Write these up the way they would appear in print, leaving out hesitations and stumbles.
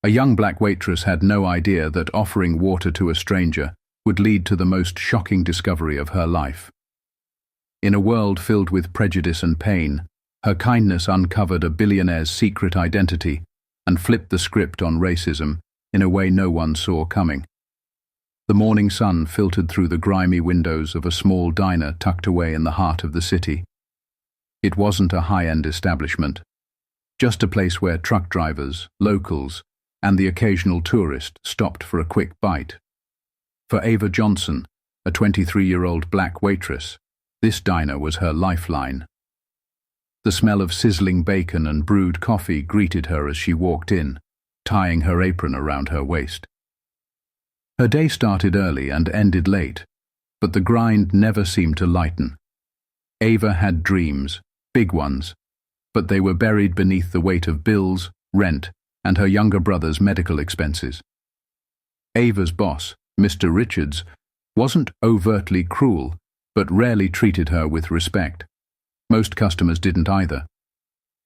A young black waitress had no idea that offering water to a stranger would lead to the most shocking discovery of her life. In a world filled with prejudice and pain, her kindness uncovered a billionaire's secret identity and flipped the script on racism in a way no one saw coming. The morning sun filtered through the grimy windows of a small diner tucked away in the heart of the city. It wasn't a high-end establishment, just a place where truck drivers, locals, and the occasional tourist stopped for a quick bite. For Ava Johnson, a 23-year-old black waitress, this diner was her lifeline. The smell of sizzling bacon and brewed coffee greeted her as she walked in, tying her apron around her waist. Her day started early and ended late, but the grind never seemed to lighten. Ava had dreams, big ones, but they were buried beneath the weight of bills, rent, and her younger brother's medical expenses. Ava's boss, Mr. Richards, wasn't overtly cruel, but rarely treated her with respect. Most customers didn't either.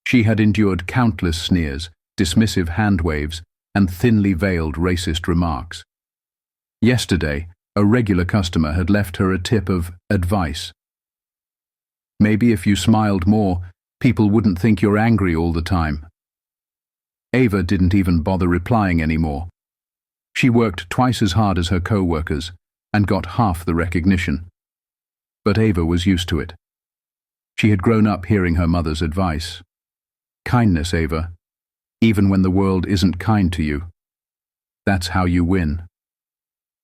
She had endured countless sneers, dismissive hand waves, and thinly veiled racist remarks. Yesterday, a regular customer had left her a tip of advice. Maybe if you smiled more, people wouldn't think you're angry all the time. Ava didn't even bother replying anymore. She worked twice as hard as her co-workers and got half the recognition. But Ava was used to it. She had grown up hearing her mother's advice. Kindness, Ava, even when the world isn't kind to you. That's how you win.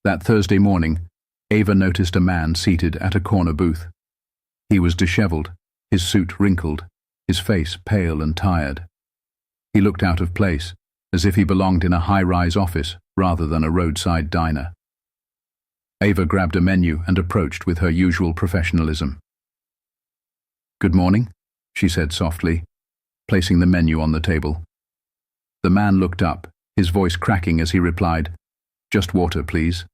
That Thursday morning, Ava noticed a man seated at a corner booth. He was disheveled, his suit wrinkled, his face pale and tired. He looked out of place, as if he belonged in a high-rise office rather than a roadside diner. Ava grabbed a menu and approached with her usual professionalism. "Good morning," she said softly, placing the menu on the table. The man looked up, his voice cracking as he replied, "Just water, please."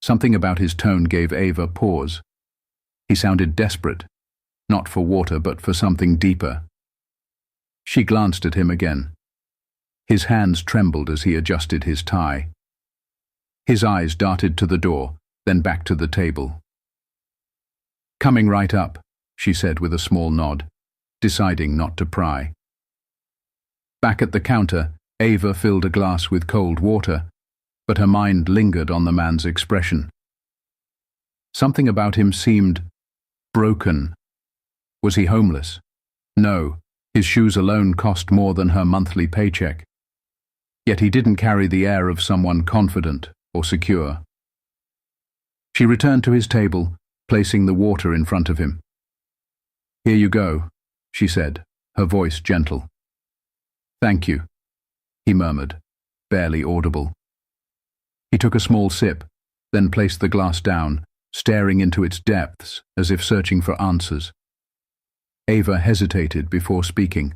Something about his tone gave Ava pause. He sounded desperate, not for water but for something deeper. She glanced at him again. His hands trembled as he adjusted his tie. His eyes darted to the door, then back to the table. "Coming right up," she said with a small nod, deciding not to pry. Back at the counter, Ava filled a glass with cold water, but her mind lingered on the man's expression. Something about him seemed broken. Was he homeless? No, his shoes alone cost more than her monthly paycheck. Yet he didn't carry the air of someone confident or secure. She returned to his table, placing the water in front of him. "Here you go," she said, her voice gentle. "Thank you," he murmured, barely audible. He took a small sip, then placed the glass down, staring into its depths as if searching for answers. Ava hesitated before speaking.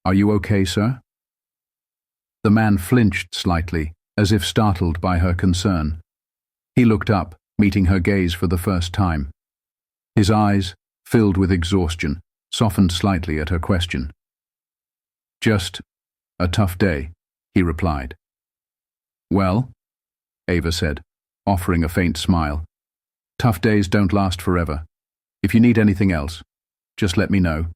"Are you okay, sir?" The man flinched slightly, as if startled by her concern. He looked up, meeting her gaze for the first time. His eyes, filled with exhaustion, softened slightly at her question. "Just a tough day," he replied. "Well," Ava said, offering a faint smile, "tough days don't last forever. If you need anything else, just let me know."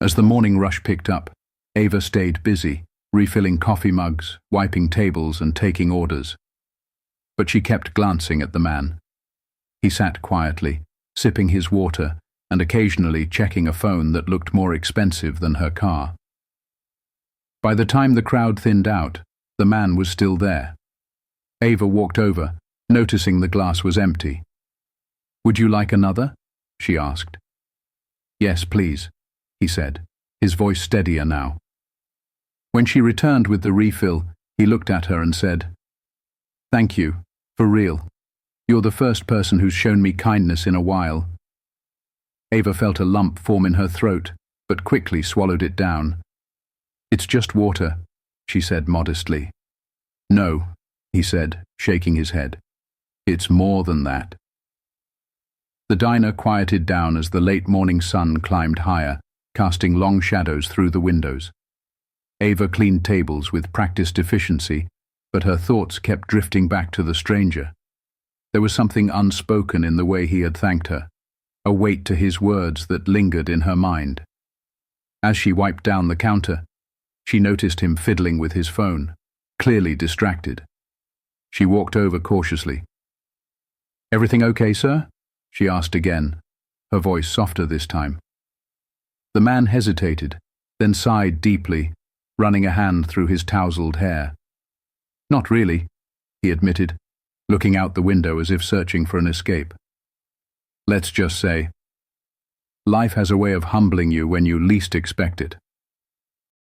As the morning rush picked up, Ava stayed busy, refilling coffee mugs, wiping tables and taking orders. But she kept glancing at the man. He sat quietly, sipping his water and occasionally checking a phone that looked more expensive than her car. By the time the crowd thinned out, the man was still there. Ava walked over, noticing the glass was empty. "Would you like another?" she asked. "Yes, please," he said, his voice steadier now. When she returned with the refill, he looked at her and said, "Thank you, for real. You're the first person who's shown me kindness in a while." Ava felt a lump form in her throat, but quickly swallowed it down. "It's just water," she said modestly. "No," he said, shaking his head. "It's more than that." The diner quieted down as the late morning sun climbed higher, casting long shadows through the windows. Ava cleaned tables with practiced efficiency, but her thoughts kept drifting back to the stranger. There was something unspoken in the way he had thanked her, a weight to his words that lingered in her mind. As she wiped down the counter, she noticed him fiddling with his phone, clearly distracted. She walked over cautiously. "Everything okay, sir?" she asked again, her voice softer this time. The man hesitated, then sighed deeply, running a hand through his tousled hair. "Not really," he admitted, looking out the window as if searching for an escape. "Let's just say, life has a way of humbling you when you least expect it."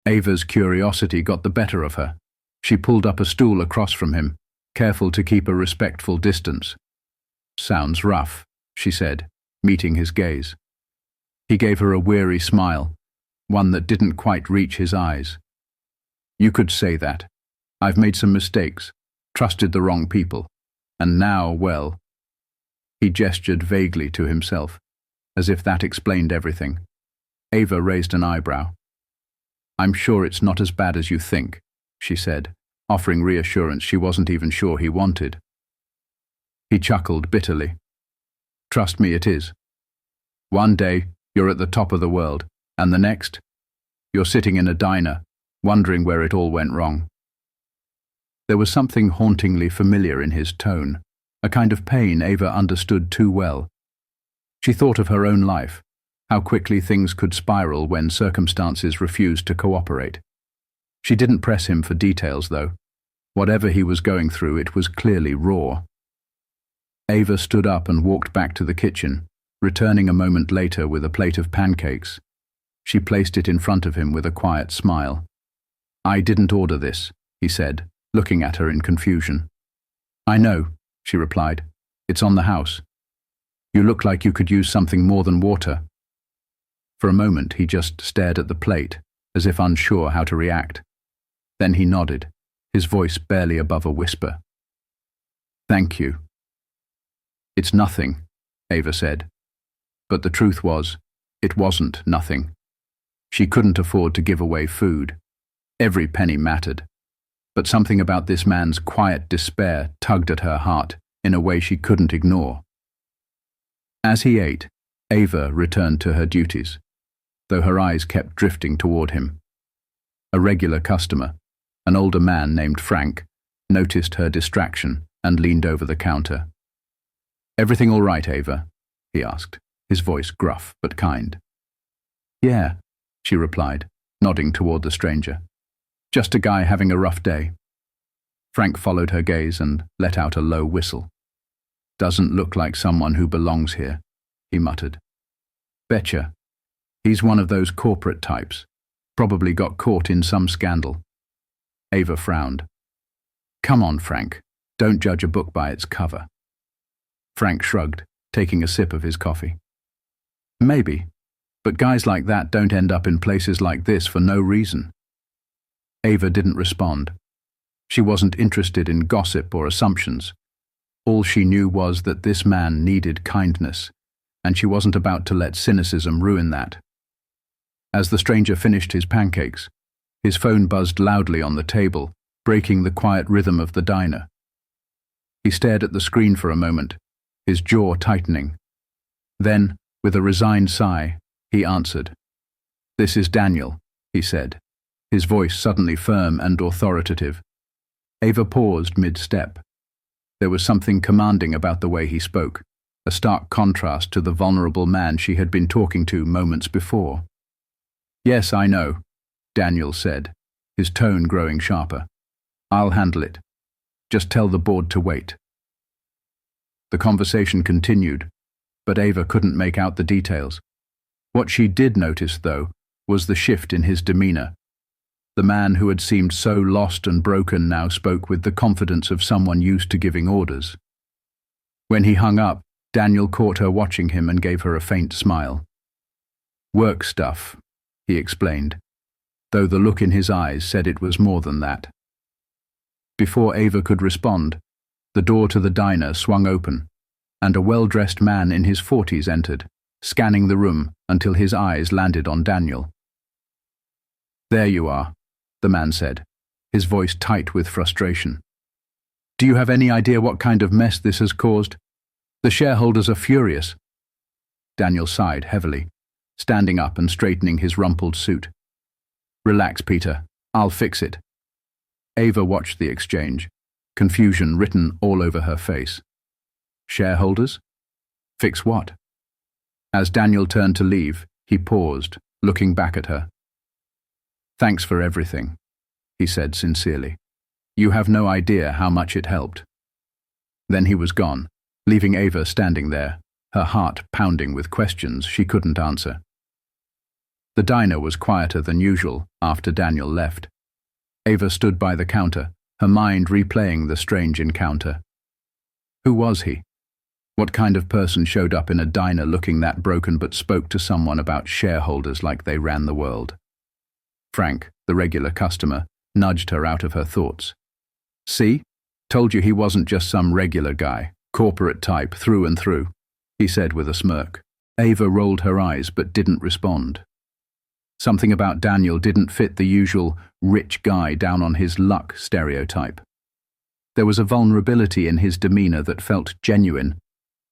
Ava's curiosity got the better of her. She pulled up a stool across from him, careful to keep a respectful distance. "Sounds rough," she said, meeting his gaze. He gave her a weary smile, one that didn't quite reach his eyes. "You could say that. I've made some mistakes, trusted the wrong people, and now, well..." He gestured vaguely to himself, as if that explained everything. Ava raised an eyebrow. "I'm sure it's not as bad as you think," she said, offering reassurance she wasn't even sure he wanted. He chuckled bitterly. "Trust me, it is. One day, you're at the top of the world, and the next, you're sitting in a diner, wondering where it all went wrong." There was something hauntingly familiar in his tone, a kind of pain Ava understood too well. She thought of her own life, how quickly things could spiral when circumstances refused to cooperate. She didn't press him for details, though. Whatever he was going through, it was clearly raw. Ava stood up and walked back to the kitchen, returning a moment later with a plate of pancakes. She placed it in front of him with a quiet smile. "I didn't order this," he said, looking at her in confusion. "I know," she replied. "It's on the house. You look like you could use something more than water." For a moment he just stared at the plate, as if unsure how to react. Then he nodded, his voice barely above a whisper. "Thank you." "It's nothing," Ava said. But the truth was, it wasn't nothing. She couldn't afford to give away food. Every penny mattered. But something about this man's quiet despair tugged at her heart in a way she couldn't ignore. As he ate, Ava returned to her duties, though her eyes kept drifting toward him. A regular customer, an older man named Frank, noticed her distraction and leaned over the counter. "Everything all right, Ava?" he asked, his voice gruff but kind. "Yeah," she replied, nodding toward the stranger. "Just a guy having a rough day." Frank followed her gaze and let out a low whistle. "Doesn't look like someone who belongs here," he muttered. "Betcha. He's one of those corporate types. Probably got caught in some scandal." Ava frowned. "Come on, Frank. Don't judge a book by its cover." Frank shrugged, taking a sip of his coffee. "Maybe, but guys like that don't end up in places like this for no reason." Ava didn't respond. She wasn't interested in gossip or assumptions. All she knew was that this man needed kindness, and she wasn't about to let cynicism ruin that. As the stranger finished his pancakes, his phone buzzed loudly on the table, breaking the quiet rhythm of the diner. He stared at the screen for a moment, his jaw tightening. Then, with a resigned sigh, he answered. "This is Daniel," he said, his voice suddenly firm and authoritative. Ava paused mid-step. There was something commanding about the way he spoke, a stark contrast to the vulnerable man she had been talking to moments before. "Yes, I know," Daniel said, his tone growing sharper. "I'll handle it. Just tell the board to wait." The conversation continued, but Ava couldn't make out the details. What she did notice, though, was the shift in his demeanor. The man who had seemed so lost and broken now spoke with the confidence of someone used to giving orders. When he hung up, Daniel caught her watching him and gave her a faint smile. "Work stuff," he explained, though the look in his eyes said it was more than that. Before Ava could respond, the door to the diner swung open, and a well-dressed man in his 40s entered, scanning the room until his eyes landed on Daniel. "There you are," the man said, his voice tight with frustration. Do you have any idea what kind of mess this has caused? The shareholders are furious. Daniel sighed heavily, standing up and straightening his rumpled suit. Relax, Peter. I'll fix it. Ava watched the exchange, confusion written all over her face. Shareholders? Fix what? As Daniel turned to leave, he paused, looking back at her. Thanks for everything, he said sincerely. You have no idea how much it helped. Then he was gone, leaving Ava standing there, her heart pounding with questions she couldn't answer. The diner was quieter than usual after Daniel left. Ava stood by the counter, her mind replaying the strange encounter. Who was he? What kind of person showed up in a diner looking that broken but spoke to someone about shareholders like they ran the world? Frank, the regular customer, nudged her out of her thoughts. See? Told you he wasn't just some regular guy, corporate type through and through, he said with a smirk. Ava rolled her eyes but didn't respond. Something about Daniel didn't fit the usual rich guy down on his luck stereotype. There was a vulnerability in his demeanor that felt genuine,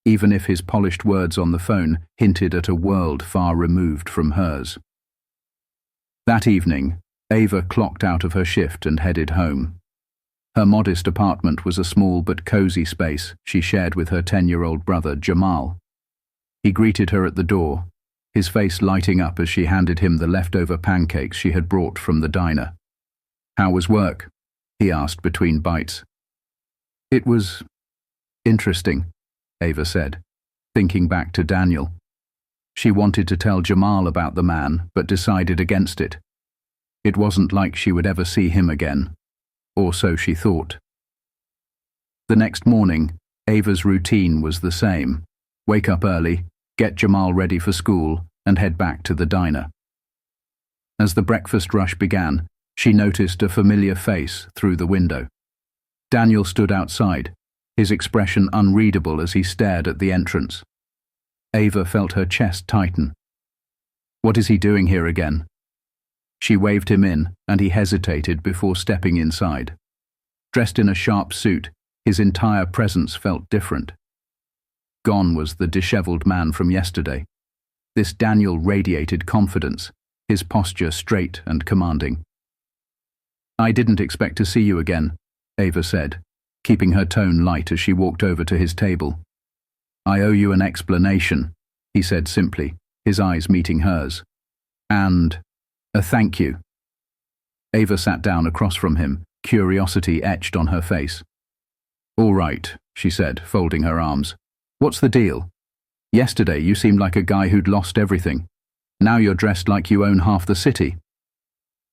even if his polished words on the phone hinted at a world far removed from hers. That evening, Ava clocked out of her shift and headed home. Her modest apartment was a small but cozy space she shared with her 10-year-old brother, Jamal. He greeted her at the door, his face lighting up as she handed him the leftover pancakes she had brought from the diner. How was work? He asked between bites. It was interesting, Ava said, thinking back to Daniel. She wanted to tell Jamal about the man, but decided against it. It wasn't like she would ever see him again, or so she thought. The next morning, Ava's routine was the same. Wake up early, get Jamal ready for school, and head back to the diner. As the breakfast rush began, she noticed a familiar face through the window. Daniel stood outside, his expression unreadable as he stared at the entrance. Ava felt her chest tighten. What is he doing here again? She waved him in, and he hesitated before stepping inside. Dressed in a sharp suit, his entire presence felt different. Gone was the disheveled man from yesterday. This Daniel radiated confidence, his posture straight and commanding. I didn't expect to see you again, Ava said, keeping her tone light as she walked over to his table. I owe you an explanation, he said simply, his eyes meeting hers. And a thank you. Ava sat down across from him, curiosity etched on her face. All right, she said, folding her arms. What's the deal? Yesterday you seemed like a guy who'd lost everything. Now you're dressed like you own half the city.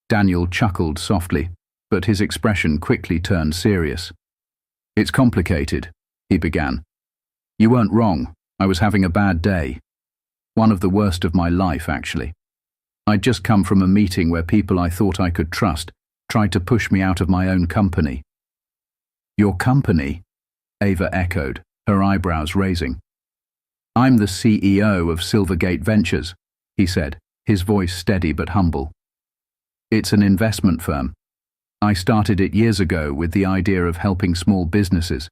Daniel chuckled softly, but his expression quickly turned serious. It's complicated, he began. You weren't wrong. I was having a bad day. One of the worst of my life, actually. I'd just come from a meeting where people I thought I could trust tried to push me out of my own company. Your company? Ava echoed, her eyebrows raising. I'm the CEO of Silvergate Ventures, he said, his voice steady but humble. It's an investment firm. I started it years ago with the idea of helping small businesses.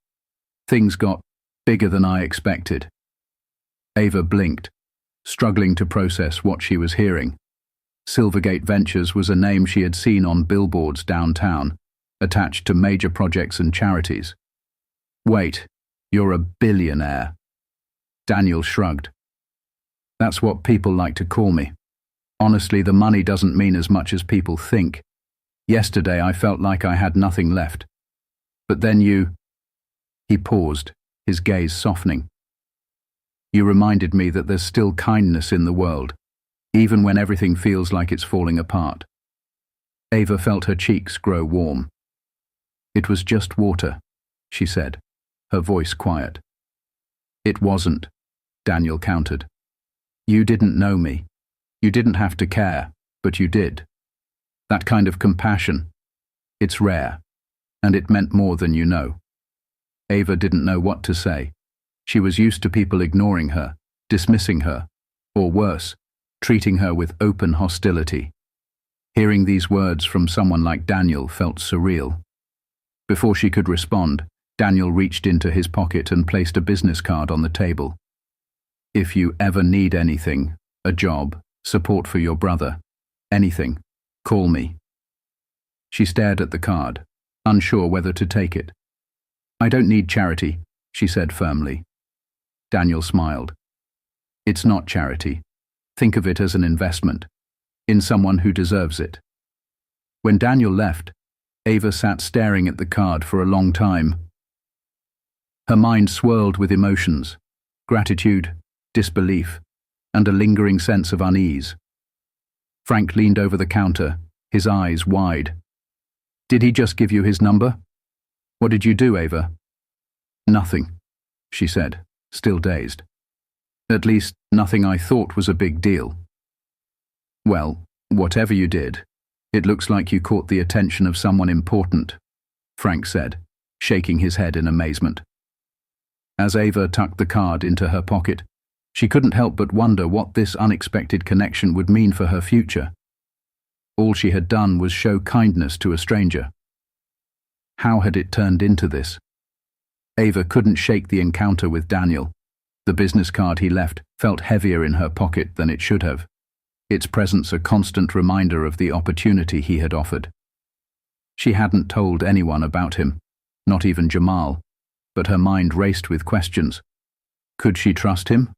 Things got bigger than I expected. Ava blinked, struggling to process what she was hearing. Silvergate Ventures was a name she had seen on billboards downtown, attached to major projects and charities. Wait, you're a billionaire. Daniel shrugged. That's what people like to call me. Honestly, the money doesn't mean as much as people think. Yesterday I felt like I had nothing left. But then you... He paused, his gaze softening. You reminded me that there's still kindness in the world, even when everything feels like it's falling apart. Ava felt her cheeks grow warm. It was just water, she said, her voice quiet. It wasn't, Daniel countered. You didn't know me. You didn't have to care, but you did. That kind of compassion, it's rare, and it meant more than you know. Ava didn't know what to say. She was used to people ignoring her, dismissing her, or worse, treating her with open hostility. Hearing these words from someone like Daniel felt surreal. Before she could respond, Daniel reached into his pocket and placed a business card on the table. "If you ever need anything, a job, support for your brother, anything, call me." She stared at the card, unsure whether to take it. "I don't need charity," she said firmly. Daniel smiled. "It's not charity. Think of it as an investment, in someone who deserves it." When Daniel left, Ava sat staring at the card for a long time. Her mind swirled with emotions, gratitude, disbelief, and a lingering sense of unease. Frank leaned over the counter, his eyes wide. "Did he just give you his number? What did you do, Ava?" "Nothing," she said, still dazed. "At least, nothing I thought was a big deal." "Well, whatever you did, it looks like you caught the attention of someone important," Frank said, shaking his head in amazement. As Ava tucked the card into her pocket, she couldn't help but wonder what this unexpected connection would mean for her future. All she had done was show kindness to a stranger. How had it turned into this? Ava couldn't shake the encounter with Daniel. The business card he left felt heavier in her pocket than it should have, its presence a constant reminder of the opportunity he had offered. She hadn't told anyone about him, not even Jamal, but her mind raced with questions. Could she trust him?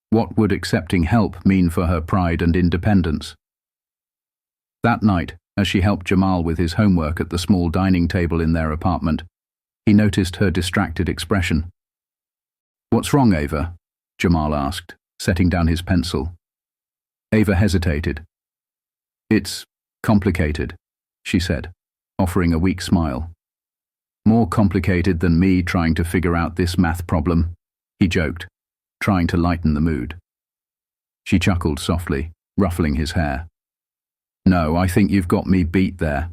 What would accepting help mean for her pride and independence? That night, as she helped Jamal with his homework at the small dining table in their apartment, he noticed her distracted expression. "What's wrong, Ava?" Jamal asked, setting down his pencil. Ava hesitated. "It's complicated," she said, offering a weak smile. "More complicated than me trying to figure out this math problem," he joked, trying to lighten the mood. She chuckled softly, ruffling his hair. "No, I think you've got me beat there."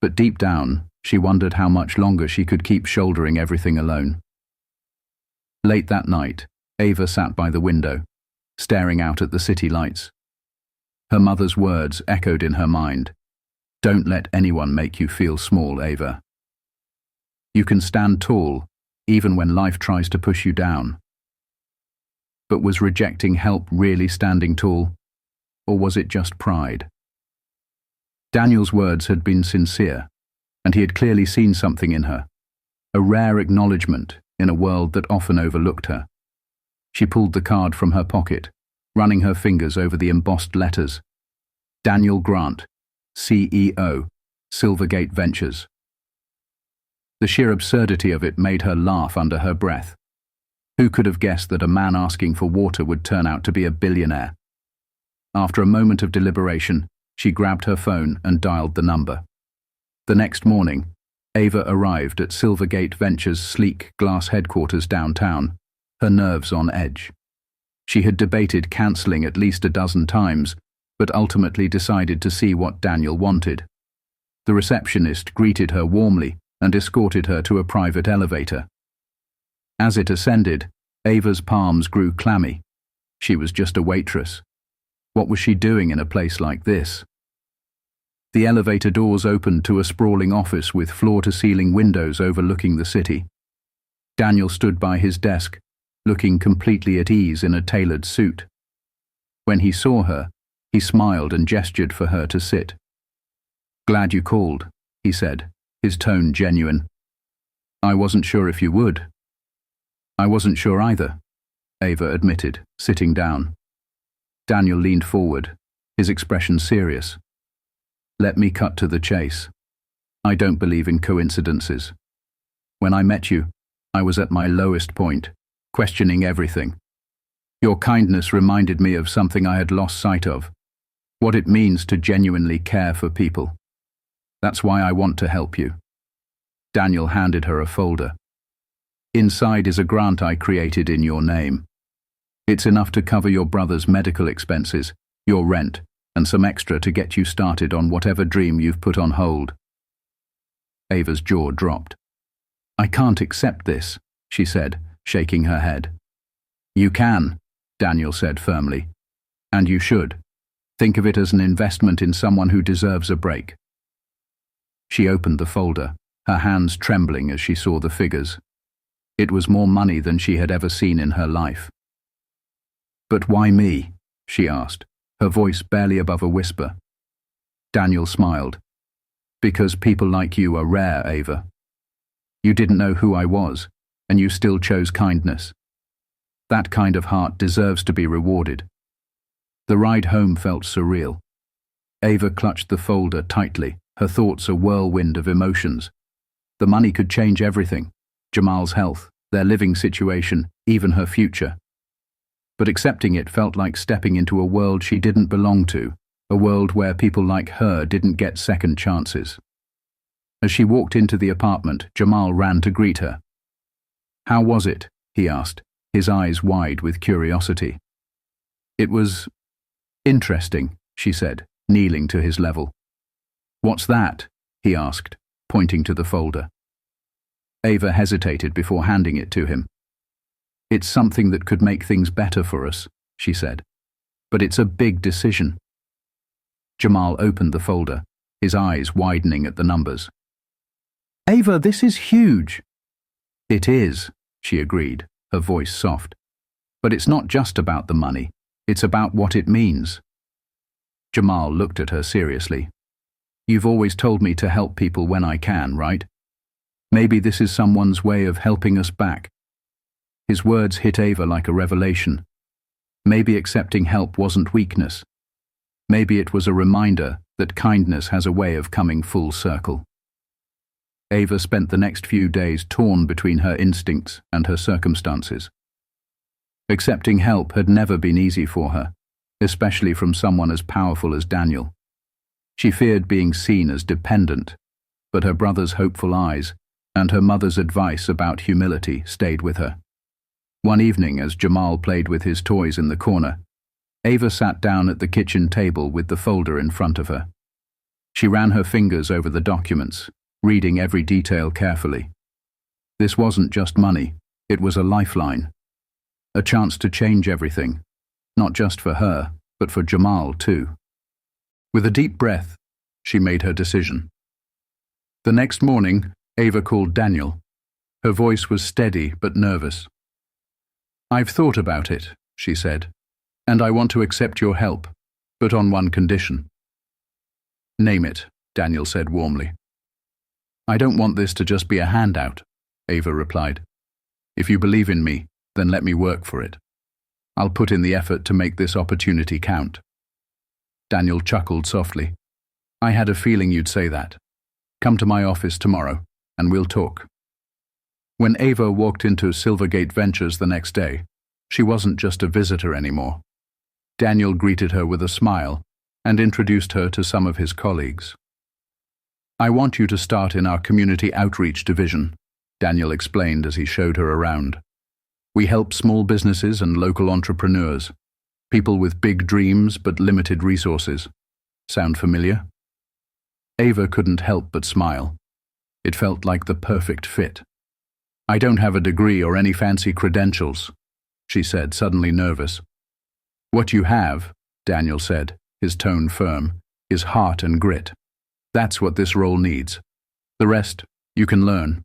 But deep down, she wondered how much longer she could keep shouldering everything alone. Late that night, Ava sat by the window, staring out at the city lights. Her mother's words echoed in her mind. "Don't let anyone make you feel small, Ava. You can stand tall, even when life tries to push you down." But was rejecting help really standing tall? Or was it just pride? Daniel's words had been sincere, and he had clearly seen something in her, a rare acknowledgement in a world that often overlooked her. She pulled the card from her pocket, running her fingers over the embossed letters. Daniel Grant, CEO, Silvergate Ventures. The sheer absurdity of it made her laugh under her breath. Who could have guessed that a man asking for water would turn out to be a billionaire? After a moment of deliberation, she grabbed her phone and dialed the number. The next morning, Ava arrived at Silvergate Ventures' sleek glass headquarters downtown, her nerves on edge. She had debated cancelling at least a dozen times, but ultimately decided to see what Daniel wanted. The receptionist greeted her warmly and escorted her to a private elevator. As it ascended, Ava's palms grew clammy. She was just a waitress. What was she doing in a place like this? The elevator doors opened to a sprawling office with floor-to-ceiling windows overlooking the city. Daniel stood by his desk, looking completely at ease in a tailored suit. When he saw her, he smiled and gestured for her to sit. "Glad you called," he said, his tone genuine. "I wasn't sure if you would." "I wasn't sure either," Ava admitted, sitting down. Daniel leaned forward, his expression serious. "Let me cut to the chase. I don't believe in coincidences. When I met you, I was at my lowest point, questioning everything. Your kindness reminded me of something I had lost sight of, what it means to genuinely care for people. That's why I want to help you." Daniel handed her a folder. "Inside is a grant I created in your name. It's enough to cover your brother's medical expenses, your rent, and some extra to get you started on whatever dream you've put on hold." Ava's jaw dropped. "I can't accept this," she said, shaking her head. "You can," Daniel said firmly. "And you should. Think of it as an investment in someone who deserves a break. She opened the folder, her hands trembling as she saw the figures. It was more money than she had ever seen in her life. "But why me?" she asked, her voice barely above a whisper. Daniel smiled. "Because people like you are rare, Ava. You didn't know who I was, and you still chose kindness. That kind of heart deserves to be rewarded." The ride home felt surreal. Ava clutched the folder tightly, her thoughts a whirlwind of emotions. The money could change everything: Jamal's health, their living situation, even her future. But accepting it felt like stepping into a world she didn't belong to, a world where people like her didn't get second chances. As she walked into the apartment, Jamal ran to greet her. "How was it?" he asked, his eyes wide with curiosity. "It was interesting," she said, kneeling to his level. "What's that?" he asked, pointing to the folder. Ava hesitated before handing it to him. "It's something that could make things better for us," she said. "But it's a big decision." Jamal opened the folder, his eyes widening at the numbers. "Ava, this is huge." "It is," she agreed, her voice soft. "But it's not just about the money, it's about what it means." Jamal looked at her seriously. "You've always told me to help people when I can, right? Maybe this is someone's way of helping us back." His words hit Ava like a revelation. Maybe accepting help wasn't weakness. Maybe it was a reminder that kindness has a way of coming full circle. Ava spent the next few days torn between her instincts and her circumstances. Accepting help had never been easy for her, especially from someone as powerful as Daniel. She feared being seen as dependent, but her brother's hopeful eyes and her mother's advice about humility stayed with her. One evening, as Jamal played with his toys in the corner, Ava sat down at the kitchen table with the folder in front of her. She ran her fingers over the documents, reading every detail carefully. This wasn't just money, it was a lifeline. A chance to change everything, not just for her, but for Jamal too. With a deep breath, she made her decision. The next morning, Ava called Daniel. Her voice was steady but nervous. "I've thought about it," she said, "and I want to accept your help, but on one condition." "Name it," Daniel said warmly. "I don't want this to just be a handout," Ava replied. "If you believe in me, then let me work for it. I'll put in the effort to make this opportunity count." Daniel chuckled softly. "I had a feeling you'd say that. Come to my office tomorrow, and we'll talk." When Ava walked into Silvergate Ventures the next day, she wasn't just a visitor anymore. Daniel greeted her with a smile and introduced her to some of his colleagues. "I want you to start in our community outreach division," Daniel explained as he showed her around. "We help small businesses and local entrepreneurs, people with big dreams but limited resources. Sound familiar?" Ava couldn't help but smile. It felt like the perfect fit. "I don't have a degree or any fancy credentials," she said, suddenly nervous. "What you have," Daniel said, his tone firm, "is heart and grit. That's what this role needs. The rest, you can learn."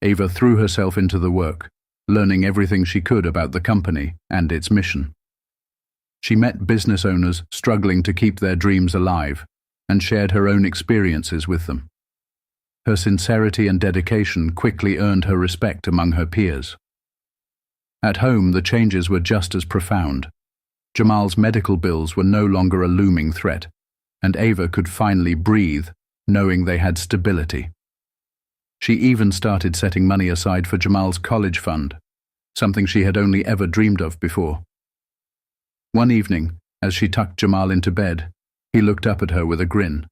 Ava threw herself into the work, learning everything she could about the company and its mission. She met business owners struggling to keep their dreams alive and shared her own experiences with them. Her sincerity and dedication quickly earned her respect among her peers. At home, the changes were just as profound. Jamal's medical bills were no longer a looming threat, and Ava could finally breathe, knowing they had stability. She even started setting money aside for Jamal's college fund, something she had only ever dreamed of before. One evening, as she tucked Jamal into bed, he looked up at her with a grin.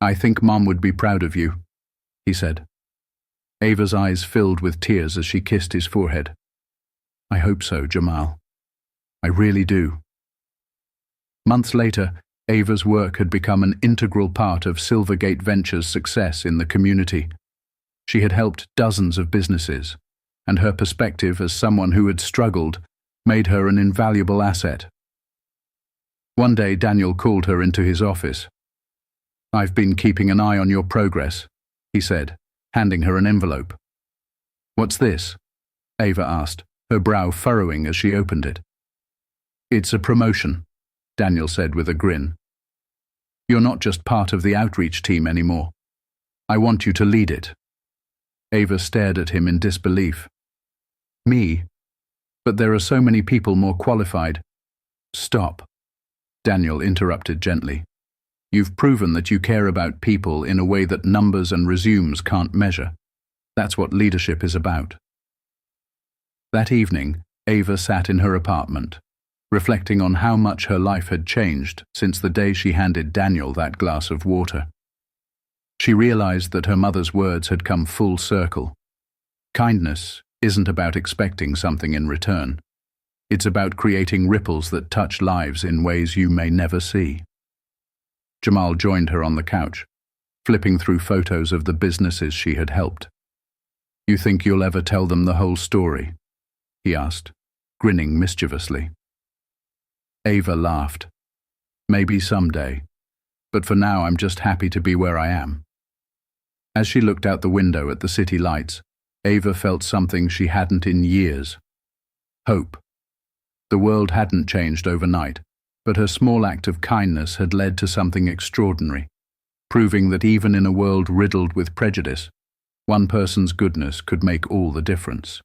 "I think Mom would be proud of you," he said. Ava's eyes filled with tears as she kissed his forehead. "I hope so, Jamal. I really do." Months later, Ava's work had become an integral part of Silvergate Ventures' success in the community. She had helped dozens of businesses, and her perspective as someone who had struggled made her an invaluable asset. One day Daniel called her into his office. "I've been keeping an eye on your progress," he said, handing her an envelope. "What's this?" Ava asked, her brow furrowing as she opened it. "It's a promotion," Daniel said with a grin. "You're not just part of the outreach team anymore. I want you to lead it." Ava stared at him in disbelief. "Me? But there are so many people more qualified." "Stop," Daniel interrupted gently. "You've proven that you care about people in a way that numbers and resumes can't measure. That's what leadership is about." That evening, Ava sat in her apartment, reflecting on how much her life had changed since the day she handed Daniel that glass of water. She realized that her mother's words had come full circle. Kindness isn't about expecting something in return. It's about creating ripples that touch lives in ways you may never see. Jamal joined her on the couch, flipping through photos of the businesses she had helped. "You think you'll ever tell them the whole story?" he asked, grinning mischievously. Ava laughed. "Maybe someday, but for now I'm just happy to be where I am." As she looked out the window at the city lights, Ava felt something she hadn't in years. Hope. The world hadn't changed overnight, but her small act of kindness had led to something extraordinary, proving that even in a world riddled with prejudice, one person's goodness could make all the difference.